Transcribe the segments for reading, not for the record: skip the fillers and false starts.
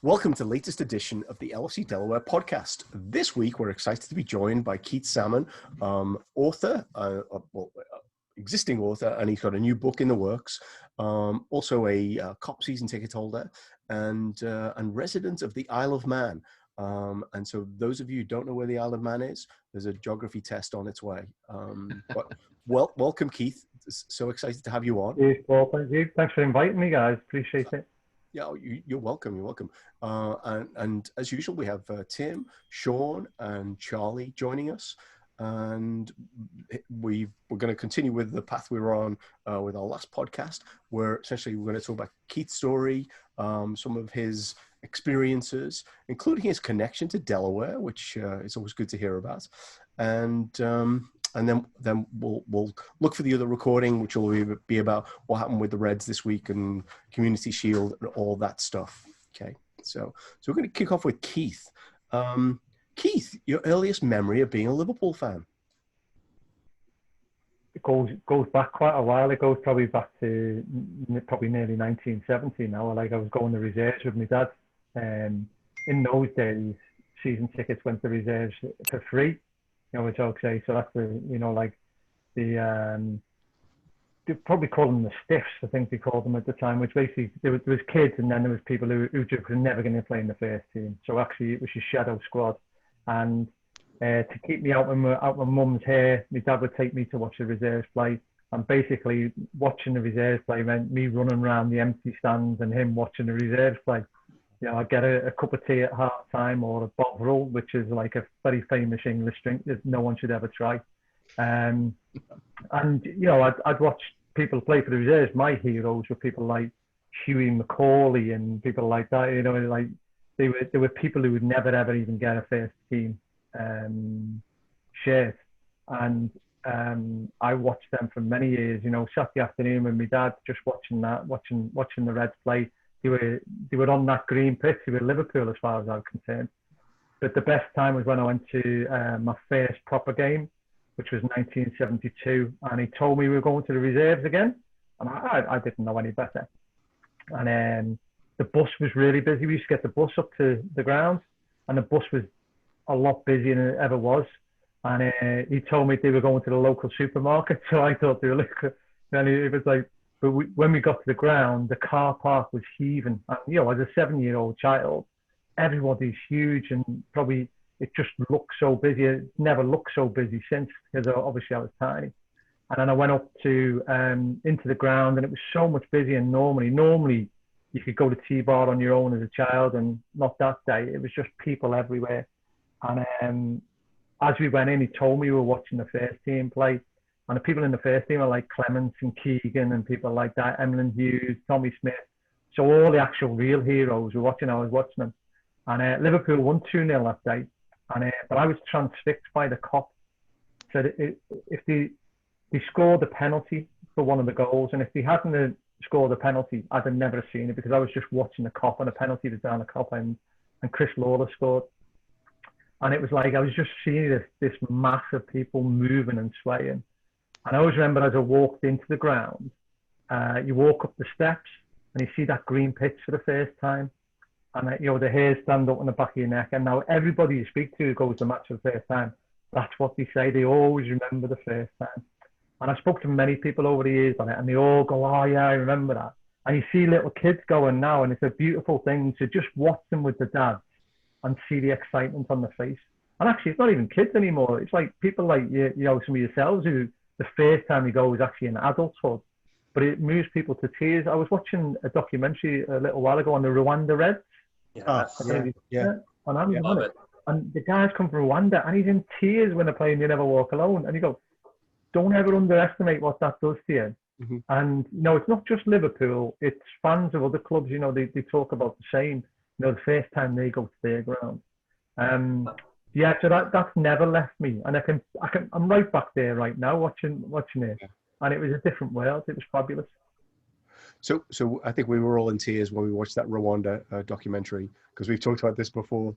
Welcome to the latest edition of the LFC Delaware podcast. This week, we're excited to be joined by Keith Salmon, author, existing author, and he's got a new book in the works. Also a COP season ticket holder and resident of the Isle of Man. And so those of you who don't know where the Isle of Man is, there's a geography test on its way. But welcome, Keith. So excited to have you on. Well, thank you. Thanks for inviting me, guys. Appreciate it. Yeah, you're welcome. You're welcome. And as usual, we have Tim, Sean, and Charlie joining us. And we're going to continue with the path we were on with our last podcast, where essentially we're going to talk about Keith's story, some of his experiences, including his connection to Delaware, which is always good to hear about. And then we'll look for the other recording, which will be about what happened with the Reds this week and Community Shield and all that stuff. Okay, so we're going to kick off with Keith. Keith, your earliest memory of being a Liverpool fan? It goes back quite a while. It goes probably back to nearly 1970 now. Like, I was going to reserves with my dad. In those days, season tickets went to reserves for free. You know, which I would say, so that's they probably call them the stiffs, I think they called them at the time, which basically there was kids and then there was people who just were never going to play in the first team. So actually it was your shadow squad. And to keep me out my mum's hair, my dad would take me to watch the reserves play. And basically watching the reserves play meant me running around the empty stands and him watching the reserves play. You know, I'd get a cup of tea at half time or a bovril, which is like a very famous English drink that no one should ever try. And, you know, I'd watch people play for the reserves. My heroes were people like Hughie Macaulay and people like that. You know, like they were people who would never, ever even get a first team shirt. And I watched them for many years, you know, Saturday afternoon with my dad, just watching the Reds play. They were on that green pitch. They were Liverpool as far as I'm concerned. But the best time was when I went to my first proper game, which was 1972. And he told me we were going to the reserves again. And I didn't know any better. And the bus was really busy. We used to get the bus up to the ground. And the bus was a lot busier than it ever was. And he told me they were going to the local supermarket. So I thought they were looking. And it was like, but when we got to the ground, the car park was heaving. And, you know, as a 7-year-old child, everybody's huge and probably it just looked so busy. It never looked so busy since, because obviously I was tiny. And then I went up to into the ground and it was so much busier than normally you could go to T-Bar on your own as a child, and not that day. It was just people everywhere. And as we went in, he told me we were watching the first team play. And the people in the first team are like Clements and Keegan and people like that, Emlyn Hughes, Tommy Smith. So all the actual real heroes were watching. I was watching them. And Liverpool won 2-0 that day. And but I was transfixed by the cop. So if they scored the penalty for one of the goals, and if they hadn't scored the penalty, I'd have never seen it, because I was just watching the cop, and the penalty was down the cop, and Chris Lawler scored. And it was like I was just seeing this mass of people moving and swaying. And I always remember as I walked into the ground, you walk up the steps and you see that green pitch for the first time. And, you know, the hairs stand up on the back of your neck. And now everybody you speak to who goes to the match for the first time, that's what they say. They always remember the first time. And I spoke to many people over the years on it, and they all go, oh, yeah, I remember that. And you see little kids going now, and it's a beautiful thing to just watch them with the dads and see the excitement on their face. And actually, it's not even kids anymore. It's like people like, you know, some of yourselves who, the first time you go is actually in adulthood, but it moves people to tears. I was watching a documentary a little while ago on the Rwanda Reds. Yeah. And the guys come from Rwanda and he's in tears when they're playing You Never Walk Alone. And you go, don't ever underestimate what that does to you. Mm-hmm. And, you know, it's not just Liverpool, it's fans of other clubs, you know, they talk about the same, you know, the first time they go to their ground. Yeah, so that's never left me, and I'm right back there right now watching it, and it was a different world. It was fabulous. So I think we were all in tears when we watched that Rwanda documentary, because we've talked about this before.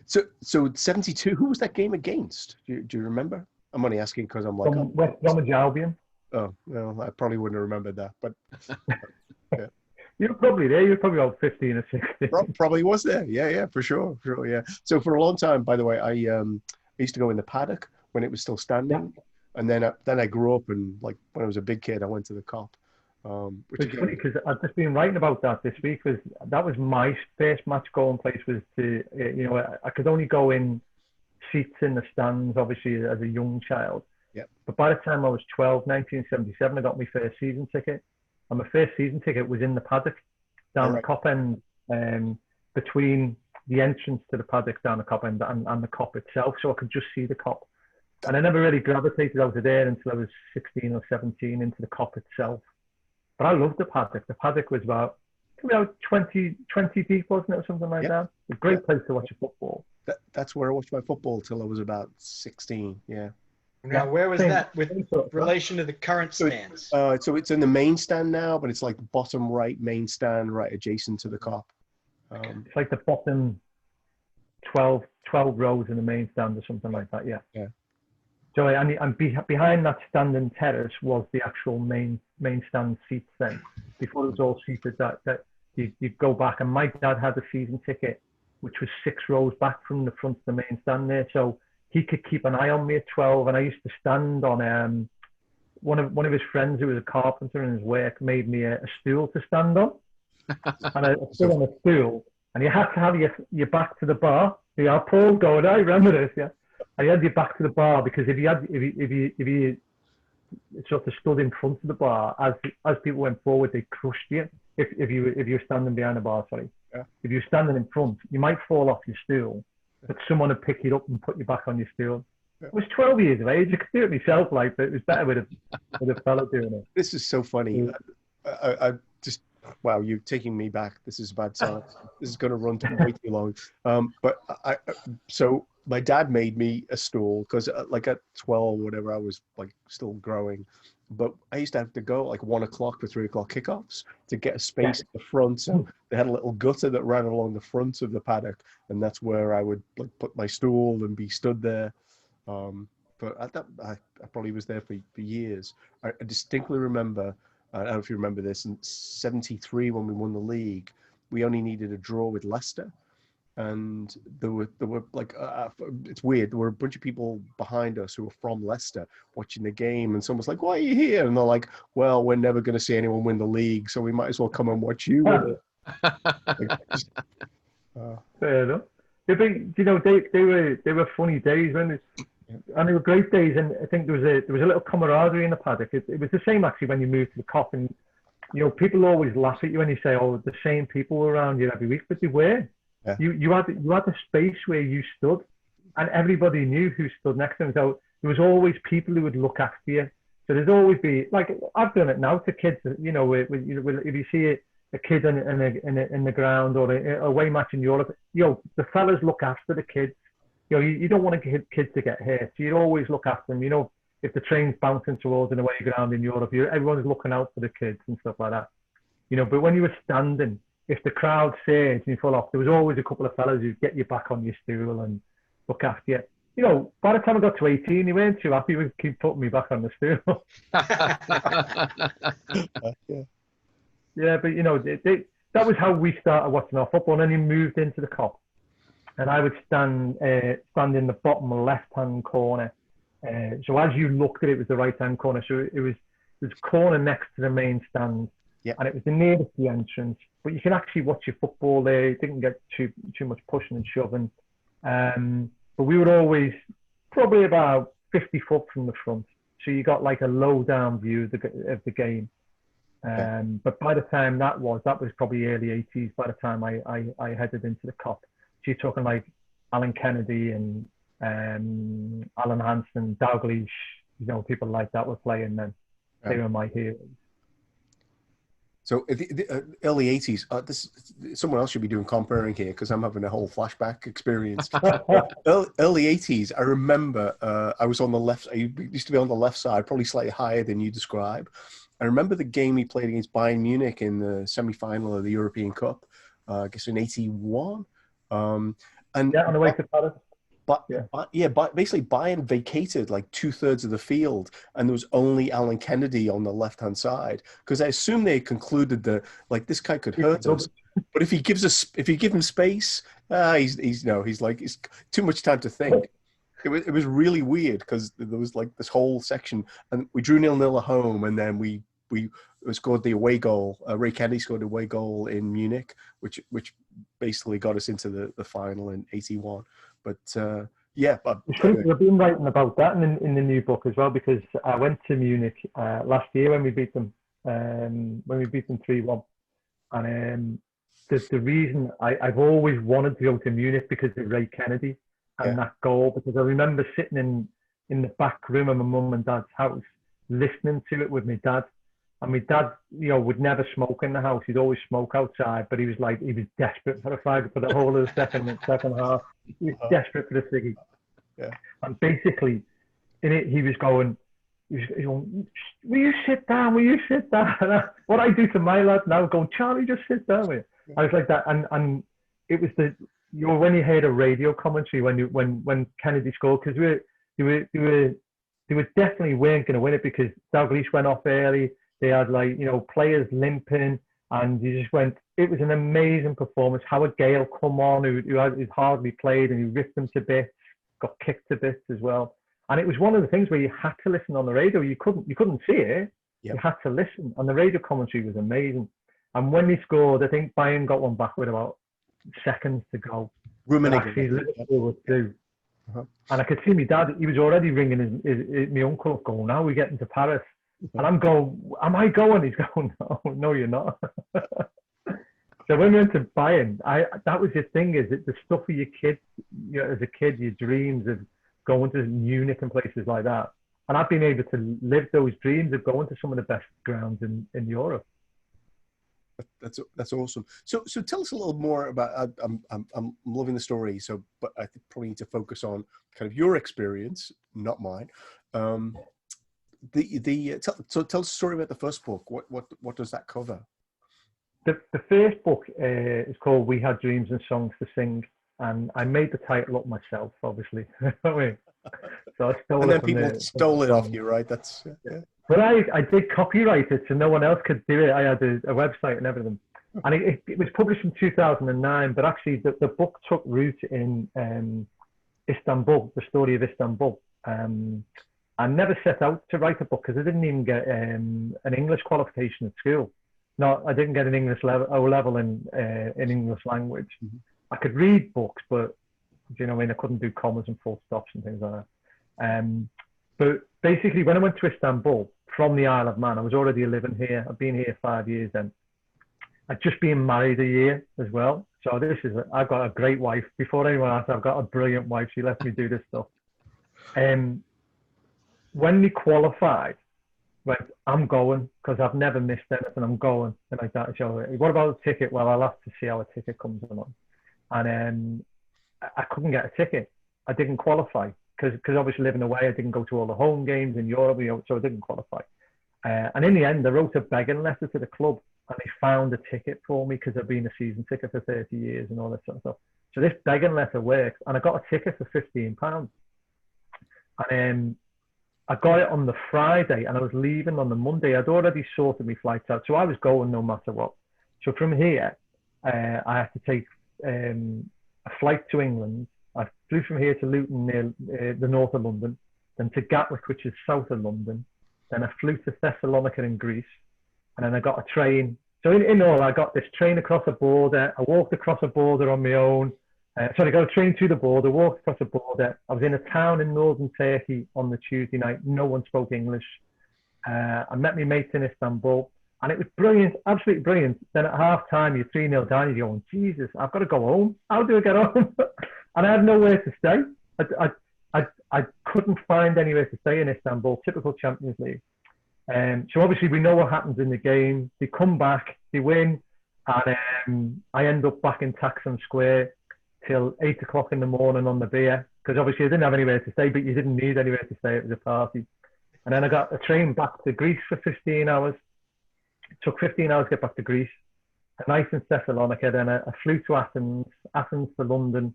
So 72, who was that game against? Do you remember? I'm only asking because I'm like West Bromwich Albion. Oh well, I probably wouldn't have remembered that, but yeah. You were probably there. You were probably about 15 or 16. Probably was there. Yeah, for sure, yeah. So for a long time, by the way, I used to go in the paddock when it was still Yeah. standing, and then I grew up, and like when I was a big kid, I went to the Cop. Which It's funny because I've just been writing about that this week. That was my first match going place was to I could only go in seats in the stands obviously as a young child. Yeah. But by the time I was 12, 1977, I got my first season ticket, and my first season ticket was in the paddock down the Cop end, between the entrance to the paddock down the Cop end and the Cop itself, so I could just see the Cop. And I never really gravitated out of there until I was 16 or 17 into the Cop itself. But I loved the paddock. The paddock was about 20 deep, wasn't it, or something like that? A great place to watch a football. That's where I watched my football till I was about 16. Yeah. Now, where was that with relation to the current stands? So it's in the main stand now, but it's like the bottom right main stand, right adjacent to the Cop. It's like the bottom 12 rows in the main stand or something like that. Yeah. Yeah. So and behind that standing terrace was the actual main stand seats then. Before it was all seated, that you'd go back, and my dad had a season ticket, which was 6 rows back from the front of the main stand there. So he could keep an eye on me at 12, and I used to stand on one of his friends who was a carpenter in his work made me a stool to stand on, and I stood on a stool, and you had to have your back to the bar. Yeah, Paul going, I remember this, yeah. And you had your back to the bar because if you sort of stood in front of the bar as people went forward, they crushed you. If you were standing behind the bar, sorry. Yeah. If you're standing in front, you might fall off your stool, but someone would pick you up and put you back on your stool. Yeah. I was 12 years of age. I could do it myself, but it was better with a fella doing it. This is so funny. Yeah. I just, wow, you're taking me back. This is a bad time. This is going to run way too long. But so my dad made me a stool because like at 12 or whatever, I was like still growing. But I used to have to go like 1 o'clock for 3 o'clock kickoffs to get a space at the front. So they had a little gutter that ran along the front of the paddock, and that's where I would like put my stool and be stood there. But I probably was there for years. I distinctly remember, I don't know if you remember this, in 73 when we won the league, we only needed a draw with Leicester. And there were like, it's weird, there were a bunch of people behind us who were from Leicester watching the game, and someone's like, why are you here? And they're like, well, we're never going to see anyone win the league, so we might as well come and watch you win it. Fair enough. But, they were funny days, and they were great days, and I think there was a little camaraderie in the paddock. It was the same actually when you moved to the Cop, and people always laugh at you when you say, oh, the same people were around you every week, but they were. Yeah. You had a space where you stood, and everybody knew who stood next to them. So there was always people who would look after you. So there'd always be, like, I've done it now to kids. If you see a kid in the ground or a away match in Europe, the fellas look after the kids. You don't want kids to get hurt, so you'd always look after them. If the train's bouncing towards an away ground in Europe, everyone's looking out for the kids and stuff like that. But when you were standing, if the crowd surged and you fall off, there was always a couple of fellas who'd get you back on your stool and look after you. By the time I got to 18, you weren't too happy with keep putting me back on the stool. Yeah, but that was how we started watching our football, and then you moved into the Cop, and I would stand in the bottom left-hand corner. So as you looked at it, was the right-hand corner. So it was corner next to the main stand. Yeah. And it was the nearest the entrance, but you can actually watch your football there. You didn't get too much pushing and shoving. But we were always probably about 50 foot from the front. So you got like a low down view of the game. But by the time that was probably early 80s, by the time I headed into the Cop. So you're talking like Alan Kennedy and Alan Hansen, Dalglish, people like that were playing then. Yeah. They were my heroes. So the early 80s, someone else should be doing comparing here because I'm having a whole flashback experience. Early 80s, I remember I was on the left. I used to be on the left side, probably slightly higher than you describe. I remember the game we played against Bayern Munich in the semi-final of the European Cup, I guess in 81. On the way to Paris. But basically Bayern vacated like 2/3 of the field, and there was only Alan Kennedy on the left-hand side, because I assume they concluded that like this guy could hurt us, but if he give him space, he's too much time to think. It was really weird because there was like this whole section, and we drew 0-0 at home, and then we scored the away goal. Ray Kennedy scored the away goal in Munich, which basically got us into the final in '81. But we've been writing about that in the new book as well, because I went to Munich last year when we beat them 3-1, and the reason I've always wanted to go to Munich because of Ray Kennedy and that goal, because I remember sitting in the back room of my mum and dad's house listening to it with my dad. And my dad, would never smoke in the house. He'd always smoke outside, but he was desperate for a fag for the whole of the second half. He was desperate for the ciggy. Yeah. And basically, in it, he was going, will you sit down? Will you sit down? What I do to my lad now, going, Charlie, just sit down with you. I was like that. And it was when you heard a radio commentary when Kennedy scored, because they were definitely weren't going to win it, because Dalglish went off early. They had players limping, and you just went. It was an amazing performance. Howard Gale come on, who hardly played, and he ripped them to bits, got kicked to bits as well. And it was one of the things where you had to listen on the radio. You couldn't see it. Yep. You had to listen, and the radio commentary was amazing. And when they scored, I think Bayern got one back with about seconds to go. Actually, Liverpool was two. Uh-huh. And I could see my dad. He was already ringing my uncle, going, "Now we're getting to Paris." And I'm going, am I going? He's going, no, you're not. So when we went to Bayern, that was the thing, is it the stuff of your kids, as a kid, your dreams of going to Munich and places like that. And I've been able to live those dreams of going to some of the best grounds in Europe. That's awesome. So tell us a little more about. I'm loving the story. But I probably need to focus on kind of your experience, not mine. Tell us a story about the first book. What does that cover? The first book is called "We Had Dreams and Songs to Sing," and I made the title up myself, obviously. So I stole and it. Then people stole it off you, right? That's. Yeah. But I did copyright it, so no one else could do it. I had a website and everything, and it was published in 2009. But actually, the book took root in Istanbul, the story of Istanbul. I never set out to write a book because I didn't even get an English qualification at school. No, I didn't get an English level in English language. Mm-hmm. I could read books, but I couldn't do commas and full stops and things like that. But basically, when I went to Istanbul from the Isle of Man, I was already living here. I've been here 5 years then. I'd just been married a year as well. So I've got a great wife. Before anyone else, I've got a brilliant wife. She lets me do this stuff. When we qualified, I'm going, because I've never missed anything. I'm going. And like that. So, what about the ticket? Well, I'll have to see how a ticket comes along. And I couldn't get a ticket. I didn't qualify because obviously living away, I didn't go to all the home games in Europe, so I didn't qualify. And in the end, I wrote a begging letter to the club, and they found a ticket for me because I've been a season ticket for 30 years and all that sort of stuff. So this begging letter worked, and I got a ticket for £15. And I got it on the Friday, and I was leaving on the Monday. I'd already sorted my flights out, so I was going no matter what. So from here, I had to take a flight to England. I flew from here to Luton, near the north of London, then to Gatwick, which is south of London. Then I flew to Thessalonica in Greece, and then I got a train. So in all, I got this train across a border. I walked across a border on my own. I got a train to the border, walked across the border. I was in a town in northern Turkey on the Tuesday night. No one spoke English. I met my mates in Istanbul, and it was brilliant, absolutely brilliant. Then at half time, you're 3-0 down, you're going, Jesus, I've got to go home. How do I get home? And I had nowhere to stay. I couldn't find anywhere to stay in Istanbul, typical Champions League. So obviously we know what happens in the game. They come back, they win, and I end up back in Taksim Square till 8 o'clock in the morning on the beer, because obviously I didn't have anywhere to stay, but you didn't need anywhere to stay. It was a party. And then I got a train back to Greece for 15 hours. It took 15 hours to get back to Greece. A night in Thessalonica. Then I flew to Athens to London,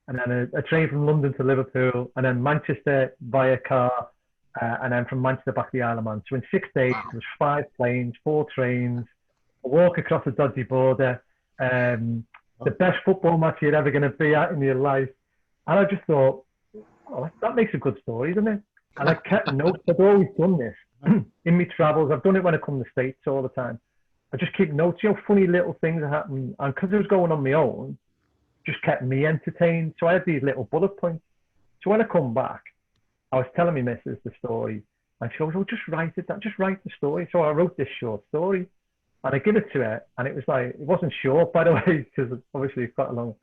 and then a train from London to Liverpool, and then Manchester via car, and then from Manchester back to the Isle of Man. So in 6 days, there was 5 planes, 4 trains, a walk across the dodgy border, the best football match you're ever going to be at in your life. And I just thought, oh, that makes a good story, doesn't it? And I kept notes. I've always done this in my travels. I've done it when I come to the States all the time. I just keep notes, funny little things that happen. And because I was going on my own, just kept me entertained. So I had these little bullet points. So when I come back, I was telling my missus the story, and she goes, "Oh, just write it down. Just write the story." So I wrote this short story, and I give it to her, and it was like, it wasn't short, by the way, because obviously it's quite a long.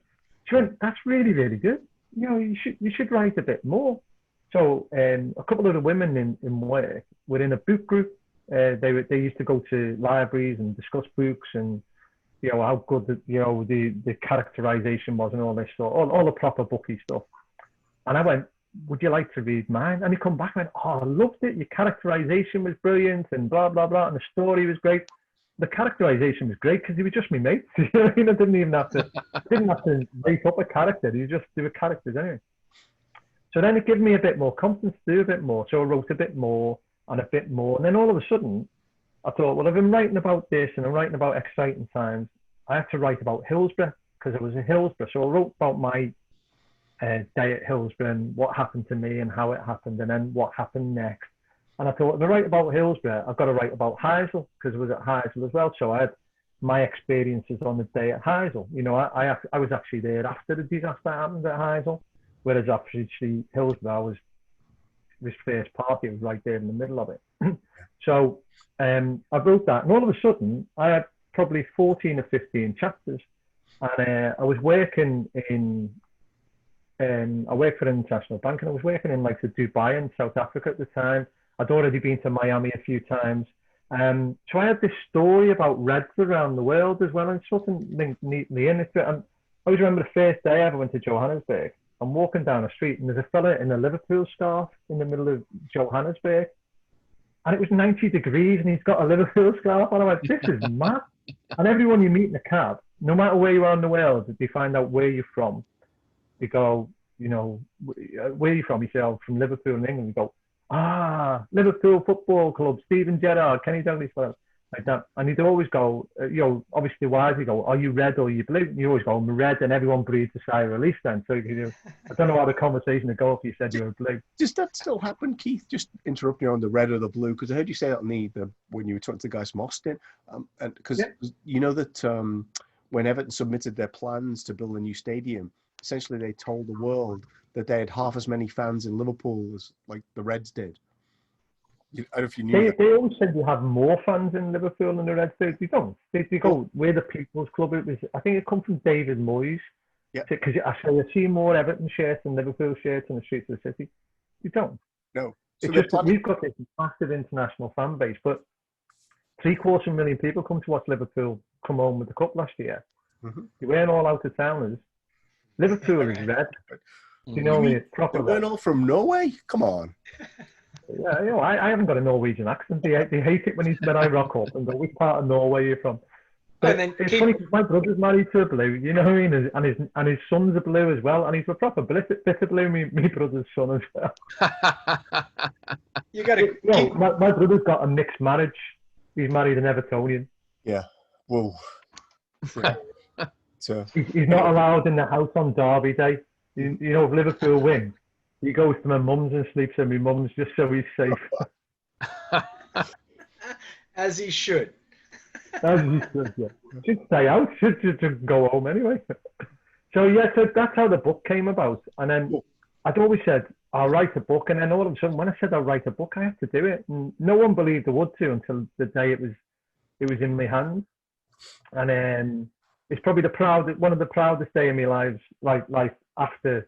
She went, "That's really, really good. You should write a bit more." So a couple of the women in work were in a book group. They used to go to libraries and discuss books, and how good the characterization was and all this stuff, all the proper booky stuff. And I went, "Would you like to read mine?" And he come back and went, "Oh, I loved it. Your characterization was brilliant, and blah blah blah, and the story was great." The characterization was great because he was just my mate. I didn't even have to make up a character. They were characters anyway. So then it gave me a bit more confidence to do a bit more. So I wrote a bit more and a bit more. And then all of a sudden, I thought, well, if I'm writing about this and I'm writing about exciting times, I had to write about Hillsborough because I was in Hillsborough. So I wrote about my day at Hillsborough and what happened to me and how it happened and then what happened next. And I thought, if I write about Hillsborough, I've got to write about Heysel because I was at Heysel as well. So I had my experiences on the day at Heysel. I was actually there after the disaster happened at Heysel, whereas actually Hillsborough was his first party. It was right there in the middle of it. So I wrote that, and all of a sudden, I had probably 14 or 15 chapters, and I was working in. I worked for an international bank, and I was working in like the Dubai in South Africa at the time. I'd already been to Miami a few times. So I had this story about Reds around the world as well, and something linked neatly in it. And I always remember the first day I ever went to Johannesburg. I'm walking down the street, and there's a fella in a Liverpool scarf in the middle of Johannesburg. And it was 90 degrees, and he's got a Liverpool scarf. And I went, this is mad. And everyone you meet in the cab, no matter where you are in the world, if you find out where you're from, you go, where are you from? You say, "Oh, from Liverpool in England." You go, Liverpool Football Club, Steven Gerrard, Kenny Dalglish, like that. And he'd always go, obviously wisely go, "Are you red or are you blue?" And you always go, "I'm red," and everyone breathes a sigh of relief then. So I don't know how the conversation would go if you said you were blue. Does that still happen, Keith? Just interrupting you on the red or the blue, because I heard you say that on the when you were talking to the guys from Austin, and because you know that when Everton submitted their plans to build a new stadium, essentially they told the world that they had half as many fans in Liverpool as like the Reds did. I don't know if you knew. They always said you have more fans in Liverpool than the Reds do. You don't. They go, "We're the People's Club." It was, I think it comes from David Moyes. Yeah. Because I see more Everton shirts than Liverpool shirts in the streets of the city. You don't. No. So it's just that we've got this massive international fan base, but 750,000 people come to watch Liverpool come home with the cup last year. Mm-hmm. They weren't all out of towners. Liverpool is red. It's proper. They weren't all from Norway? Come on. Yeah, I haven't got a Norwegian accent. They hate it when I rock up and go, "Which part of Norway are you from?" But it's funny because my brother's married to a blue, you know what I mean? And his son's a blue as well, and he's a proper bit of blue, my brother's son as well. You got to my brother's got a mixed marriage. He's married an Evertonian. Yeah. Whoa. Yeah. So he's not allowed in the house on Derby Day. If Liverpool win, he goes to my mum's and sleeps in my mum's just so he's safe. As he should. As he should, yeah. Should stay out, should go home anyway. So that's how the book came about. And then I'd always said, "I'll write a book." And then all of a sudden, when I said I'll write a book, I had to do it. And no one believed I would to until the day it was in my hands. And it's probably one of the proudest day in my life after,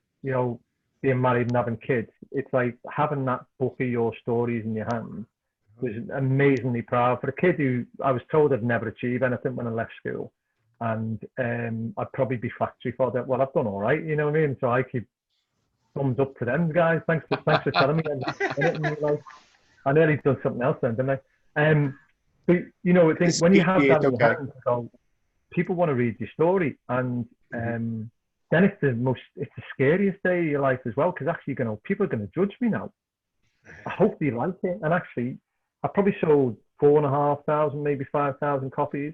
being married and having kids. It's like having that book of your stories in your hands was amazingly proud for a kid who I was told I'd never achieve anything when I left school. And I'd probably be factory for that. Well, I've done all right, you know what I mean? So I keep thumbs up to them guys. Thanks for telling me. I nearly done something else then, didn't I? But I think when you have that in your hands, people want to read your story, and then then it's the scariest day of your life as well, because actually, people are going to judge me now. I hope they like it. And actually, I probably sold 4,500, maybe 5,000 copies,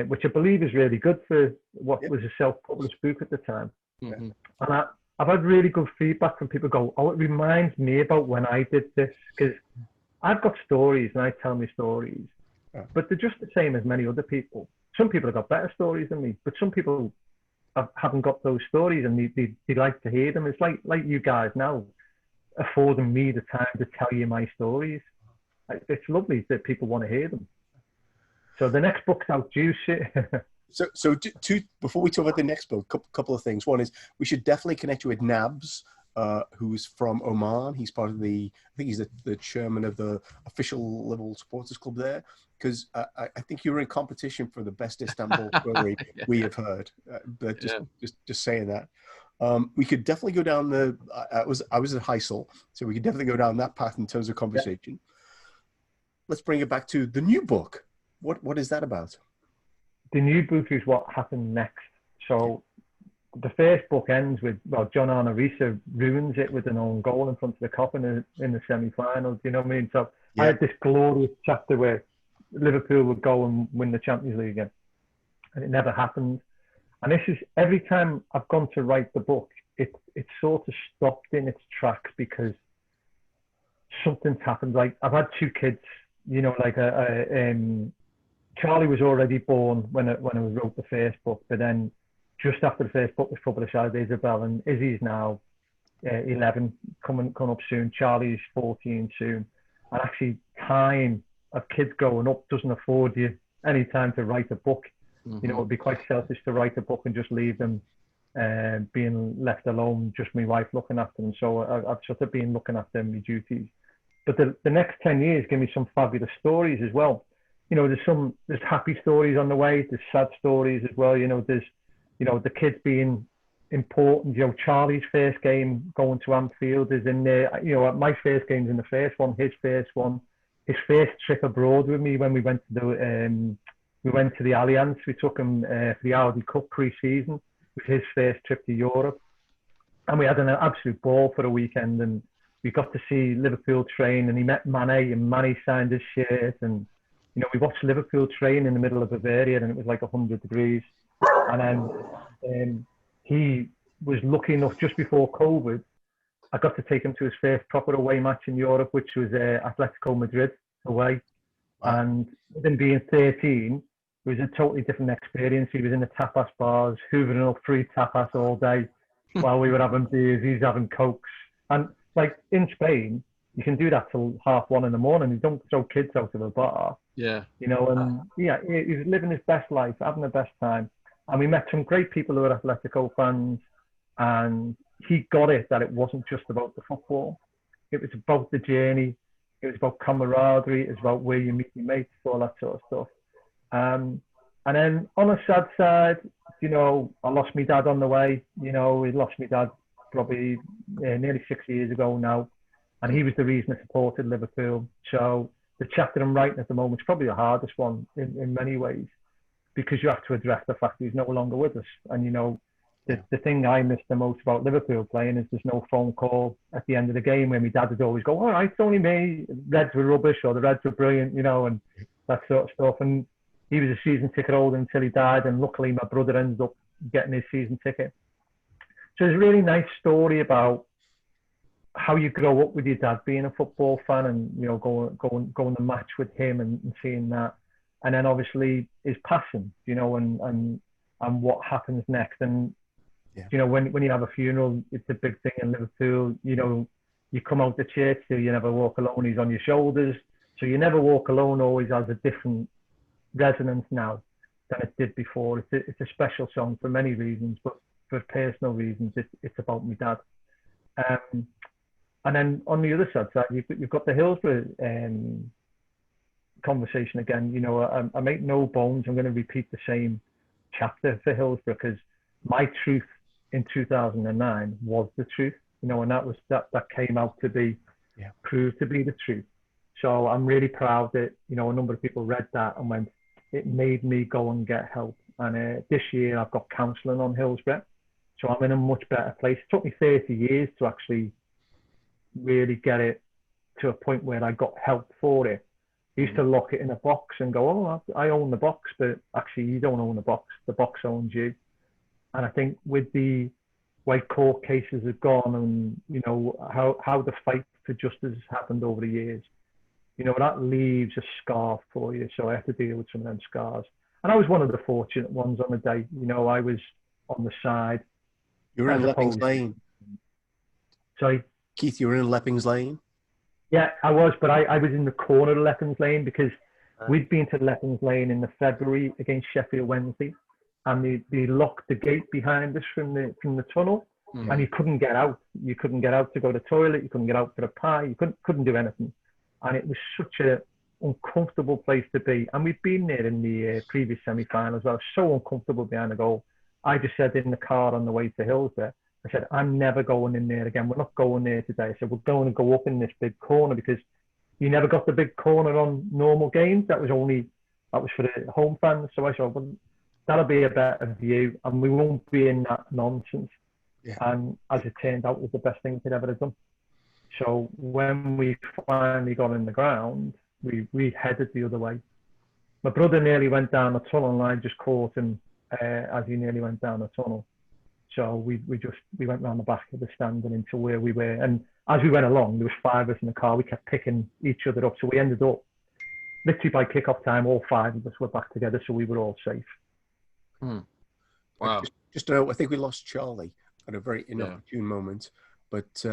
which I believe is really good for what was a self-published book at the time. Mm-hmm. And I've had really good feedback from people go, oh, it reminds me about when I did this, because I've got stories and I tell me stories, but they're just the same as many other people. Some people have got better stories than me, but some people haven't got those stories and they like to hear them. It's like you guys now affording me the time to tell you my stories. It's lovely that people want to hear them. So the next book's out, Juice It. So before we talk about the next book, couple of things. One is we should definitely connect you with Nabs, who's from Oman. He's part of I think he's the chairman of the official Liverpool supporters club there, because I think you were in competition for the best Istanbul story we have heard. But just saying that. We could definitely go down I was at Heysel, so we could definitely go down that path in terms of conversation. Yeah. Let's bring it back to the new book. What is that about? The new book is what happened next. So the first book ends with, John Arnorisa ruins it with an own goal in front of the Coppin in the semi-finals. You know what I mean? So I had this glorious chapter where Liverpool would go and win the Champions League again, and it never happened. And this is, every time I've gone to write the book, it sort of stopped in its tracks because something's happened. Like, I've had two kids, Charlie was already born when I wrote the first book, but then just after the first book was published, I had Isabel, and Izzy's now 11, coming up soon. Charlie's 14 soon. And actually, time of kids growing up doesn't afford you any time to write a book. Mm-hmm. You know, it'd be quite selfish to write a book and just leave them being left alone, just my wife looking after them. So I've sort of been looking after my duties. But the next 10 years give me some fabulous stories as well. You know, there's happy stories on the way. There's sad stories as well. You know, there's, the kids being important. You know, Charlie's first game going to Anfield is in there. You know, my first game's in the first one. His first one. His first trip abroad with me when we went to the Allianz. We took him for the Audi Cup pre-season. It was his first trip to Europe, and we had an absolute ball for a weekend. And we got to see Liverpool train, and he met Mane, and Mane signed his shirt. And we watched Liverpool train in the middle of Bavaria, and it was like 100 degrees. And then he was lucky enough, just before COVID, I got to take him to his first proper away match in Europe, which was Atletico Madrid away. Wow. And with him being 13, it was a totally different experience. He was in the tapas bars, hoovering up free tapas all day while we were having beers. He's having cokes. And like in Spain, you can do that till 1:30 in the morning. You don't throw kids out of a bar. Yeah. He was living his best life, having the best time. And we met some great people who were Atletico fans, and he got it that it wasn't just about the football. It was about the journey. It was about camaraderie. It was about where you meet your mates, all that sort of stuff. And then on a sad side, I lost my dad on the way. We lost my dad probably nearly 6 years ago now. And he was the reason I supported Liverpool. So the chapter I'm writing at the moment is probably the hardest one in many ways, because you have to address the fact that he's no longer with us. And, the thing I miss the most about Liverpool playing is there's no phone call at the end of the game where my dad would always go, all right, it's only me. Reds were rubbish, or the Reds were brilliant, and that sort of stuff. And he was a season ticket holder until he died. And luckily my brother ended up getting his season ticket. So there's a really nice story about how you grow up with your dad being a football fan, and going to match with him and seeing that, and then obviously his passing, and what happens next. And when you have a funeral, it's a big thing in Liverpool. You come out the church, so you never walk alone. He's on your shoulders, so you never walk alone always has a different resonance now than it did before. It's a special song for many reasons, but for personal reasons, it's about my dad. And then on the other side, you've got the Hillsborough conversation again. I make no bones. I'm going to repeat the same chapter for Hillsborough, because my truth in 2009 was the truth, and that came out to be proved to be the truth. So I'm really proud that a number of people read that and went, it made me go and get help. And this year I've got counselling on Hillsborough. So I'm in a much better place. It took me 30 years to actually really get it to a point where I got help for it. I used to lock it in a box and go, oh, I own the box, but actually you don't own the box owns you. And I think with the way court cases have gone and, you know, how the fight for justice has happened over the years, you know, that leaves a scar for you. So I have to deal with some of them scars. And I was one of the fortunate ones on the day. You know, I was on the side. You were in Leppings Lane. Sorry? Keith, you were in Leppings Lane? Yeah, I was, but I was in the corner of Leppings Lane because we'd been to Leppings Lane in the February against Sheffield Wednesday, and they locked the gate behind us from the tunnel, and you couldn't get out. You couldn't get out to go to the toilet. You couldn't get out for a pie. You couldn't do anything, and it was such a uncomfortable place to be. And we've been there in the previous semi-final as well. So uncomfortable behind the goal. I just said in the car on the way to Hillsborough, I said, I'm never going in there again. We're not going there today. I said, we're going to go up in this big corner because you never got the big corner on normal games. That was for the home fans. So I said, well, that'll be a better view and we won't be in that nonsense. Yeah. And as it turned out, it was the best thing we'd ever have done. So when we finally got in the ground, we headed the other way. My brother nearly went down the tunnel and I just caught him as he nearly went down the tunnel. So we went round the back of the stand and into where we were. And as we went along, there was 5 of us in the car. We kept picking each other up. So we ended up, literally by kick-off time, all 5 of us were back together. So we were all safe. Wow. Just to know, I think we lost Charlie at a very inopportune moment. But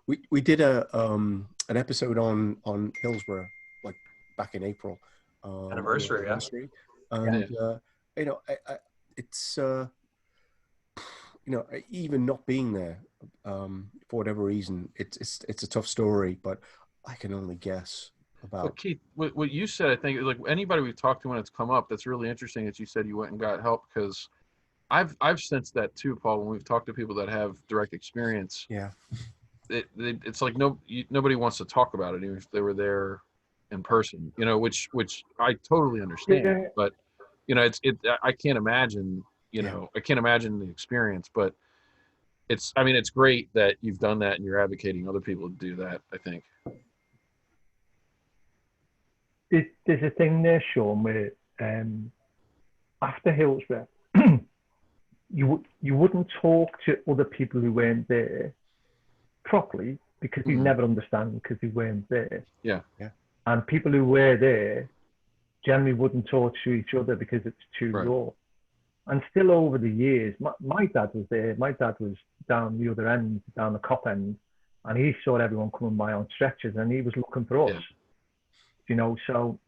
we did an episode on Hillsborough, like back in April. Anniversary. And, you know, it's... you know, even not being there, for whatever reason, it's a tough story, but I can only guess about. Well, Keith, what you said, I think, like anybody we've talked to when it's come up, that's really interesting that you said you went and got help, because I've sensed that too, Paul, when we've talked to people that have direct experience. Yeah. It's like nobody wants to talk about it, even if they were there in person, you know, which I totally understand. Yeah. But, you know, I can't imagine. You know, I can't imagine the experience, but it's great that you've done that and you're advocating other people to do that, I think. There's a thing there, Sean, where after Hillsborough, you wouldn't talk to other people who weren't there properly because you never understand because they weren't there. Yeah. And people who were there generally wouldn't talk to each other because it's too raw. And still over the years, my dad was there. My dad was down the other end, down the cop end, and he saw everyone coming by on stretchers and he was looking for us. Yeah. You know, so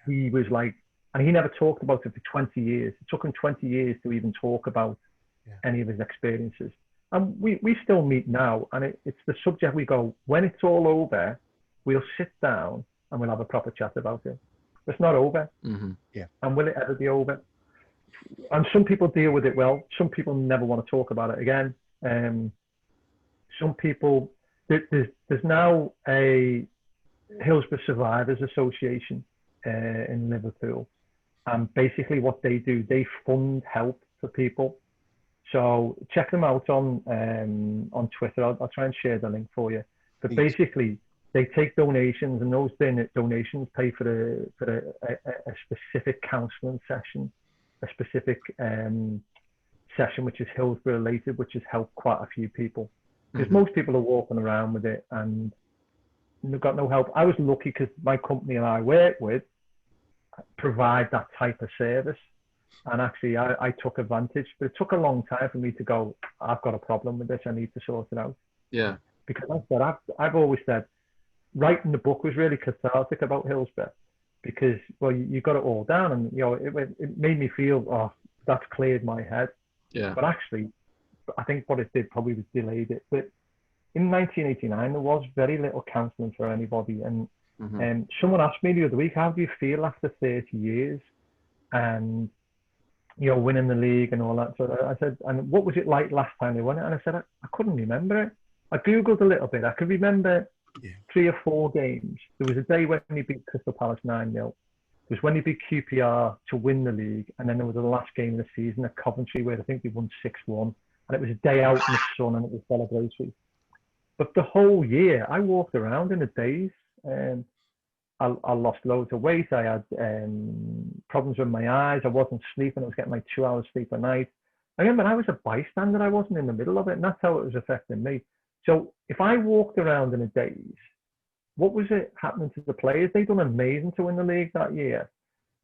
he was like, and he never talked about it for 20 years. It took him 20 years to even talk about any of his experiences. And we still meet now, and it's the subject we go, when it's all over, we'll sit down and we'll have a proper chat about it. It's not over. Yeah. And will it ever be over? And some people deal with it well. Some people never want to talk about it again. Some people, there's now a Hillsborough Survivors Association in Liverpool. And basically what they do, they fund help for people. So check them out on Twitter. I'll try and share the link for you. But basically, they take donations, and those donations pay for a specific counselling session. A specific session which is Hillsborough related, which has helped quite a few people. Because most people are walking around with it and they've got no help. I was lucky because my company and I work with provide that type of service. And actually I took advantage, but it took a long time for me to go, I've got a problem with this, I need to sort it out. Yeah. Because I've always said, writing the book was really cathartic about Hillsborough. Because, well, you got it all down and, you know, it made me feel, oh, that's cleared my head. Yeah. But actually, I think what it did probably was delayed it. But in 1989, there was very little counselling for anybody. And someone asked me the other week, how do you feel after 30 years and, you know, winning the league and all that? So I said, and what was it like last time they won it? And I said, I couldn't remember it. I Googled a little bit. I could remember 3 or 4 games. There was a day when he beat Crystal Palace 9-0. There was when he beat QPR to win the league. And then there was the last game of the season at Coventry where I think they won 6-1. and it was a day out in the sun, and it was celebratory. But the whole year, I walked around in a daze, and I lost loads of weight. I had problems with my eyes. I wasn't sleeping. I was getting like 2 hours sleep a night. I remember I was a bystander. I wasn't in the middle of it, and that's how it was affecting me. So if I walked around in a daze, what was it happening to the players? They'd done amazing to win the league that year.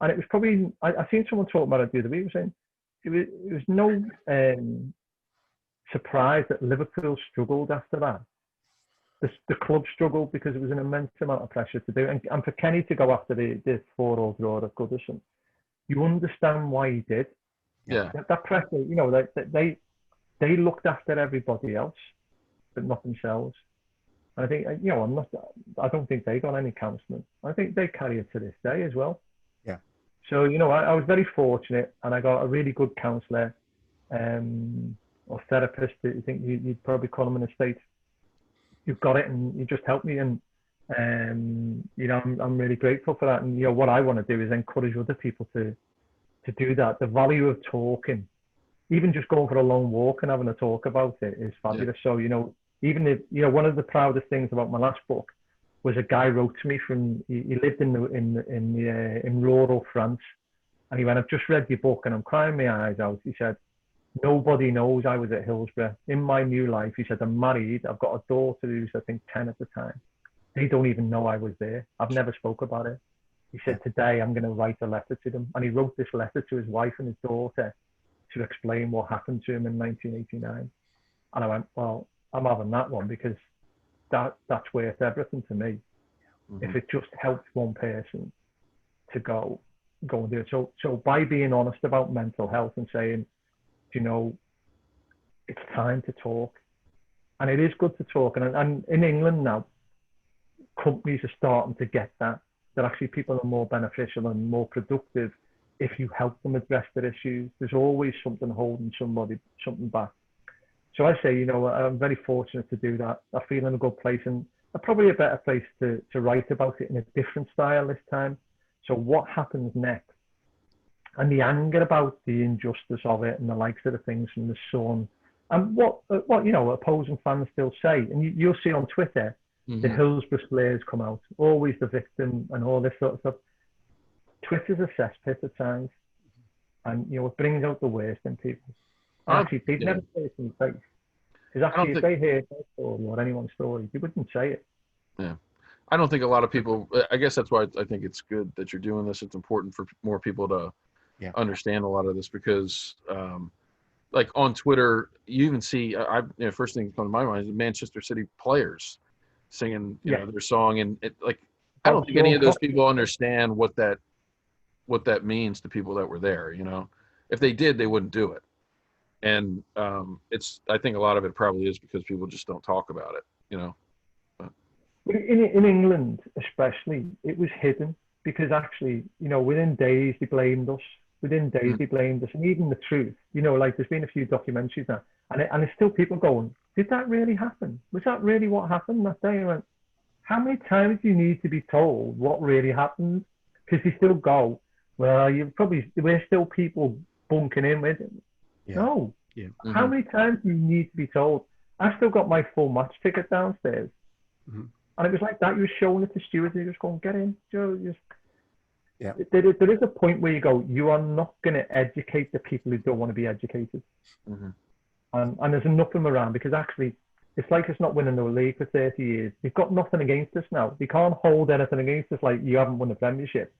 And it was probably, I seen someone talk about it the other week, saying it was no surprise that Liverpool struggled after that. The club struggled because it was an immense amount of pressure to do. And for Kenny to go after the 4-4 draw at Goodison, you understand why he did. Yeah. That pressure, you know, they looked after everybody else, but not themselves. And I think, you know, I don't think they got any counselling. I think they carry it to this day as well. Yeah. So, you know, I was very fortunate, and I got a really good counsellor or therapist. I think you'd probably call them in the States. You've got it, and you just helped me, and you know, I'm really grateful for that. And you know, what I want to do is encourage other people to do that. The value of talking, even just going for a long walk and having a talk about it, is fabulous. Yeah. So you know, even if you know, one of the proudest things about my last book was a guy wrote to me from he lived in rural France, and he went, "I've just read your book and I'm crying my eyes out." He said, "Nobody knows I was at Hillsborough. In my new life," he said, "I'm married. I've got a daughter who's, I think, 10 at the time. They don't even know I was there. I've never spoke about it." He said, "Today I'm going to write a letter to them." And he wrote this letter to his wife and his daughter to explain what happened to him in 1989. And I went, well, I'm having that one, because that's worth everything to me. Mm-hmm. If it just helps one person to go and do it. So by being honest about mental health and saying, you know, it's time to talk, and it is good to talk. And in England now, companies are starting to get that actually people are more beneficial and more productive if you help them address their issues. There's always something holding something back. So I say, you know, I'm very fortunate to do that. I feel in a good place, and probably a better place to write about it in a different style this time. So what happens next? And the anger about the injustice of it, and the likes of the things from the Sun, and what you know, opposing fans still say. And you'll see on Twitter, the Hillsborough slayers come out, always the victim and all this sort of stuff. Twitter's a cesspit at times, and you know, it brings out the worst in people. Actually, they'd never say it in the face, because actually, if they hear their story or anyone's story, they wouldn't say it. Yeah. I don't think a lot of people, I guess that's why I think it's good that you're doing this. It's important for more people to understand a lot of this, because like on Twitter, you even see, first thing that comes to my mind is Manchester City players singing you know, their song. And it, like, I don't think any of those people understand what that means to people that were there. You know, if they did, they wouldn't do it. And I think a lot of it probably is because people just don't talk about it, you know. In England, especially, it was hidden, because actually, you know, within days they blamed us. And even the truth, you know, like there's been a few documentaries now, and there's still people going, did that really happen? Was that really what happened that day? I went, how many times do you need to be told what really happened? Because they still go, well, we're still people bunking in with it. Yeah. No. Yeah. Mm-hmm. How many times do you need to be told? I've still got my full match ticket downstairs. Mm-hmm. And it was like that. You were showing it to stewards, and you just going, get in, Joe. Yeah. There is a point where you go, you are not going to educate the people who don't want to be educated. Mm-hmm. And there's enough of them around, because actually, it's like it's not winning the league for 30 years. They've got nothing against us now. They can't hold anything against us, like you haven't won the Premiership.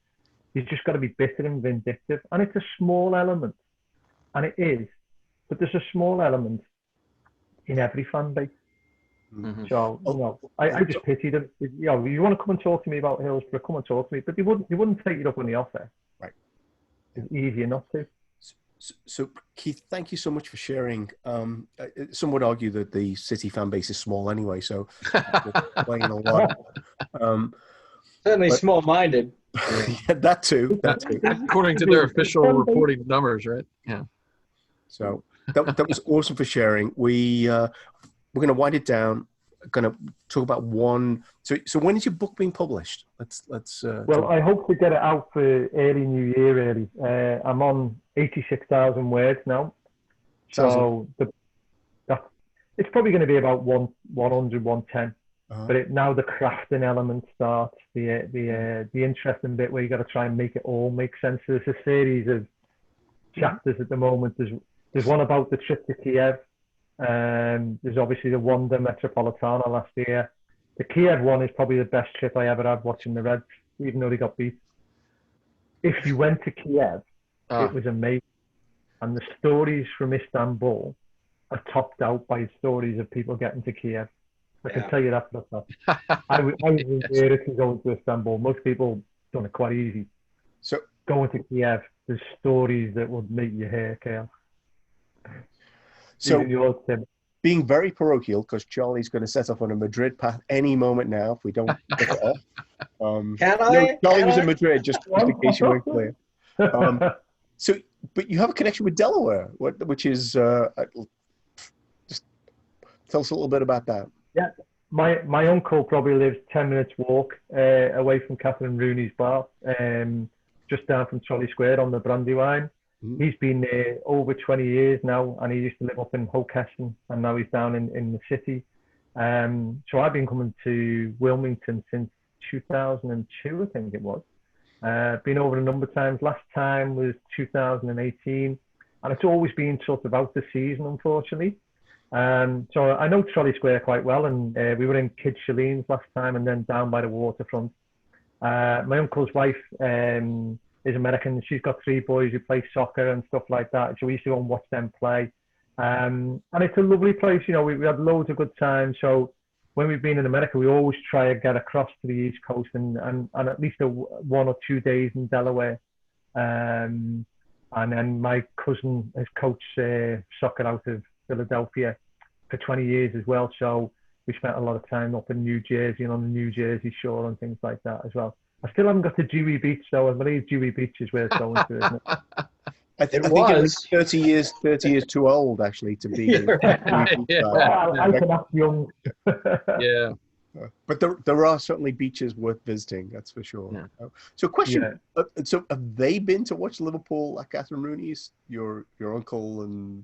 You've just got to be bitter and vindictive. And it's a small element. And it is. But there's a small element in every fan base. Mm-hmm. So, you know, I just pity them. You know, you want to come and talk to me about Hillsborough, come and talk to me. But they wouldn't take it up on the offer. Right. It's easier not to. So, Keith, thank you so much for sharing. Some would argue that the City fan base is small anyway, so playing a lot. Certainly small-minded. Yeah, that too. According to their official reporting numbers, right? Yeah. So that was awesome for sharing. We're going to wind it down. Going to talk about one. So when is your book being published? Let's. Well, I hope to get it out for early New Year. Really, I'm on 86,000 words now. So it's probably going to be about 100, 110. But now the crafting element starts, the interesting bit where you got to try and make it all make sense. So there's a series of chapters at the moment. There's one about the trip to Kiev. There's obviously the Wanda Metropolitana last year. The Kiev one is probably the best trip I ever had watching the Reds, even though they got beat. If you went to Kiev, it was amazing. And the stories from Istanbul are topped out by stories of people getting to Kiev. I can tell you that for a fact. I was embarrassed to go to Istanbul. Most people done it quite easy. So going to Kiev, there's stories that would make your hair curl. So being very parochial, because Charlie's going to set off on a Madrid path any moment now if we don't get it off. Can I? Charlie was in Madrid, just in case you weren't clear. But you have a connection with Delaware, which is just tell us a little bit about that. Yeah, my uncle probably lives 10 minutes walk away from Catherine Rooney's bar, just down from Trolley Square on the Brandywine. He's been there over 20 years now, and he used to live up in Hockeston, and now he's down in the city. So I've been coming to Wilmington since 2002, I think it was. Been over a number of times. Last time was 2018, and it's always been sort of out the season, unfortunately. So I know Trolley Square quite well, and we were in Kid Shalene's last time, and then down by the waterfront. My uncle's wife is American. She's got 3 boys who play soccer and stuff like that. So we used to go and watch them play. And it's a lovely place. You know, we had loads of good times. So when we've been in America, we always try to get across to the East Coast and at least 1 or 2 days in Delaware. And then my cousin has coached soccer out of Philadelphia for 20 years as well. So we spent a lot of time up in New Jersey and on the New Jersey shore and things like that as well. I still haven't got to Dewey Beach, though. I believe Dewey Beach is where it's going to, isn't it? I think it was 30 years too old, actually, to be. I can act young. Yeah. But there are certainly beaches worth visiting, that's for sure. Yeah. So question, so have they been to watch Liverpool at Catherine Rooney's, your uncle and...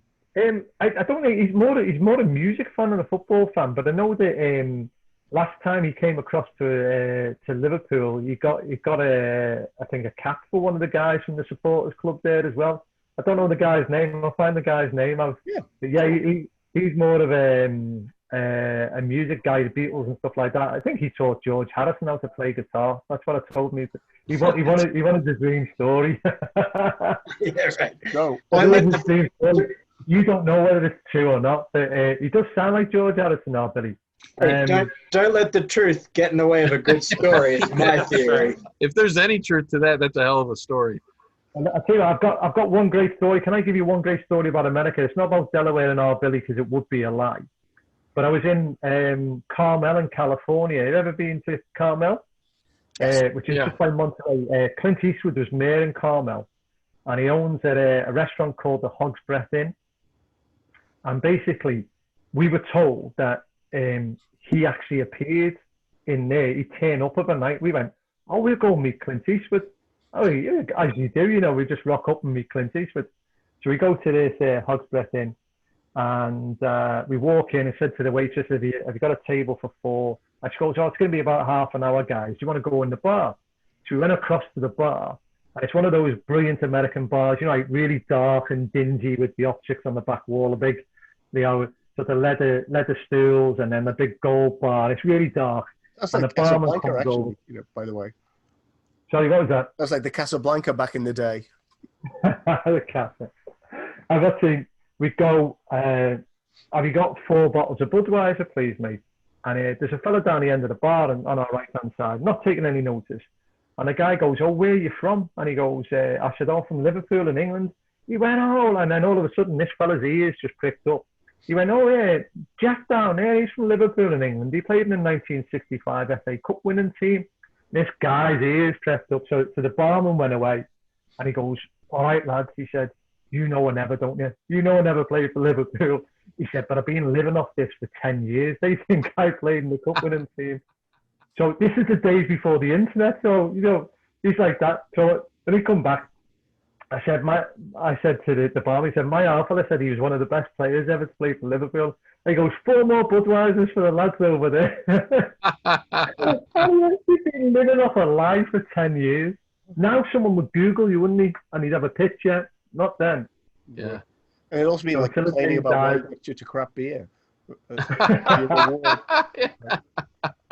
I don't think he's more a music fan than a football fan, but I know that last time he came across to Liverpool, he got I think a cap for one of the guys from the supporters club there as well. I don't know the guy's name. I'll find the guy's name out. Yeah. But yeah, he's more of a music guy, the Beatles and stuff like that. I think he taught George Harrison how to play guitar. That's what it told me. He wanted the dream story. Yeah, right. Go. You don't know whether it's true or not, but he does sound like George Harrison now, Billy. Hey, don't let the truth get in the way of a good story. It's my theory. If there's any truth to that, that's a hell of a story. I tell you, I've got one great story. Can I give you one great story about America? It's not about Delaware and our Billy, because it would be a lie. But I was in Carmel in California. Have you ever been to Carmel? Which is just by Monterey. Clint Eastwood was mayor in Carmel, and he owns a restaurant called the Hog's Breath Inn. And basically, we were told that he actually appeared in there. He turned up overnight. We went, oh, we'll go meet Clint Eastwood. Oh, yeah, as you do, you know, we just rock up and meet Clint Eastwood. So we go to this Hog's Breath Inn, and we walk in and said to the waitress, have you got a table for 4? And she goes, oh, it's going to be about half an hour, guys. Do you want to go in the bar? So we went across to the bar, and it's one of those brilliant American bars, you know, like really dark and dingy with the optics on the back wall, a big, you know, sort of leather stools, and then a big gold bar. It's really dark. That's and like Casablanca, actually, you know, by the way. Sorry, what was that? That's like the Casablanca back in the day. The Casa. I've got to, we go, have you got 4 bottles of Budweiser, please, mate? And there's a fella down the end of the bar and on our right-hand side, not taking any notice. And the guy goes, oh, where are you from? And he goes, I said, oh, from Liverpool in England. He went, oh, and then all of a sudden this fella's ears just pricked up. He went, oh, yeah, Jack down there, he's from Liverpool in England. He played in the 1965 FA Cup winning team. This guy's ears pricked up. So the barman went away, and he goes, all right, lads, he said, you know I never, don't you? You know I never played for Liverpool. He said, but I've been living off this for 10 years. They think I played in the cup winning team. So this is the days before the internet. So, you know, he's like that. So when he come back, I said to the bar, he said, my alpha said he was one of the best players ever to play for Liverpool. He goes, 4 more Budweisers for the lads over there. He's been living off a lie for 10 years. Now someone would Google you, wouldn't he? And he'd have a picture. Not then. Yeah. And it'd also be like complaining about why he gets you to crap beer.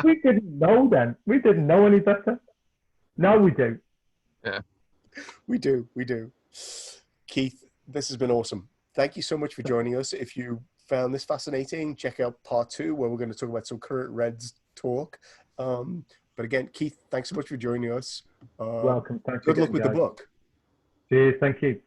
We didn't know then. We didn't know any better. Now we do. Yeah. We do. Keith, this has been awesome. Thank you so much for joining us. If you found this fascinating, check out part 2 where we're going to talk about some current Reds talk. But again, Keith, thanks so much for joining us. Welcome. Good luck with the book. Cheers. Thank you.